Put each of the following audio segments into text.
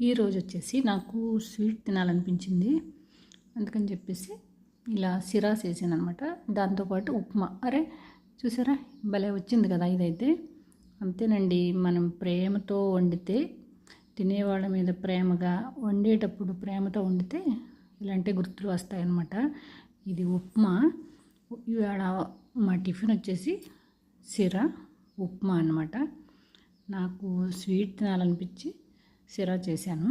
ఈరోజు వచ్చేసి నాకు స్వీట్ తినాలనిపించింది. అందుకని చెప్పేసి ఇలా సిరా చేసాను అనమాట. దాంతోపాటు ఉప్మా. అరే చూసారా భలే వచ్చింది కదా ఇదైతే. అంతేనండి, మనం ప్రేమతో వండితే, తినేవాళ్ళ మీద ప్రేమగా వండేటప్పుడు ప్రేమతో వండితే ఇలాంటి గుర్తులు వస్తాయన్నమాట. ఇది ఉప్మా. ఇవాళ మా టిఫిన్ వచ్చేసి సిరా ఉప్మా అన్నమాట. నాకు స్వీట్ తినాలనిపించి సిరా చేశాను.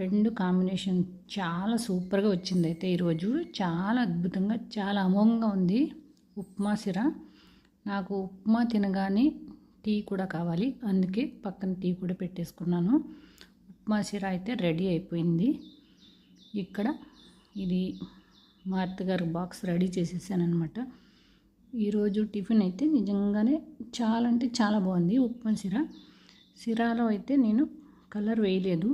రెండు కాంబినేషన్ చాలా సూపర్గా వచ్చింది. అయితే ఈరోజు చాలా అద్భుతంగా, చాలా అమోఘంగా ఉంది ఉప్మా సిరా. నాకు ఉప్మా తినగానే టీ కూడా కావాలి, అందుకే పక్కన టీ కూడా పెట్టేసుకున్నాను. ఉప్మా సిరా అయితే రెడీ అయిపోయింది. ఇక్కడ ఇది మా అత్తగారు బాక్స్ రెడీ చేసేసాను అనమాట. ఈరోజు టిఫిన్ అయితే నిజంగానే చాలా అంటే చాలా బాగుంది. ఉప్మా సిరా. సిరాలో అయితే నేను కలర్ వేయలేదు.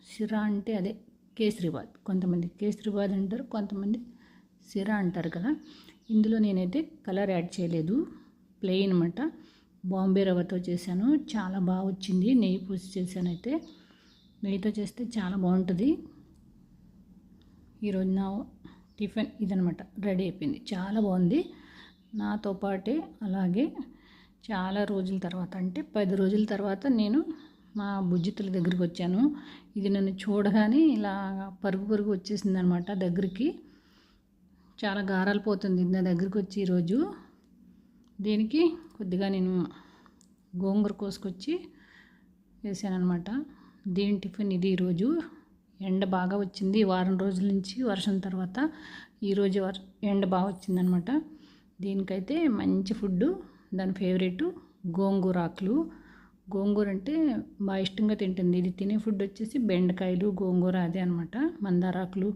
సిరా అంటే అదే కేసరిబాద్. కొంతమంది కేసరిబాద్ అంటారు, కొంతమంది సిరా అంటారు కదా. ఇందులో నేనైతే కలర్ యాడ్ చేయలేదు, ప్లెయిన్ అనమాట. బాంబే రవ్వతో చేశాను, చాలా బాగా వచ్చింది. నెయ్యి పూసి చేశాను. అయితే నెయ్యితో చేస్తే చాలా బాగుంటుంది. ఈరోజు నా టిఫిన్ ఇదనమాట, రెడీ అయిపోయింది. చాలా బాగుంది. నాతో పాటే అలాగే చాలా రోజుల తర్వాత, అంటే 10 రోజుల తర్వాత నేను మా బుజ్జితుల దగ్గరికి వచ్చాను. ఇది నన్ను చూడగానే ఇలా పరుగు పరుగు వచ్చేసింది అనమాట దగ్గరికి. చాలా గారాలు పోతుంది నా దగ్గరికి వచ్చి ఈరోజు. దీనికి కొద్దిగా నేను గోంగూర కోసుకొచ్చి వేసాను అనమాట. దీని టిఫిన్ ఇది. ఈరోజు ఎండ బాగా వచ్చింది. వారం రోజుల నుంచి వర్షం తర్వాత ఈరోజు ఎండ బాగా వచ్చిందనమాట. దీనికైతే మంచి ఫుడ్డు. దాని ఫేవరెట్ గోంగూర ఆకులు. గోంగూర అంటే బాగా ఇష్టంగా తింటుంది. ఇది తినే ఫుడ్ వచ్చేసి బెండకాయలు, గోంగూర అదే అనమాట. మందార ఆకులు,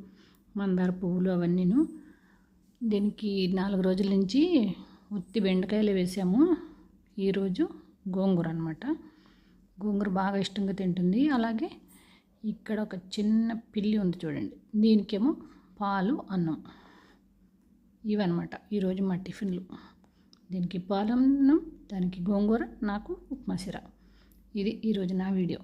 మందార పువ్వులు అవన్నీను. దీనికి 4 రోజుల నుంచి ఉత్తి బెండకాయలు వేసాము. ఈరోజు గోంగూర అనమాట. గోంగూర బాగా ఇష్టంగా తింటుంది. అలాగే ఇక్కడ ఒక చిన్న పిల్లి ఉంది చూడండి, దీనికేమో పాలు, అన్నం. ఇవన్నమాట ఈరోజు మా టిఫిన్లు. దీనికి పాలు అన్నం, దానికి గోంగూర, నాకు ఉప్మా సిరా. ఇది ఈరోజు నా వీడియో.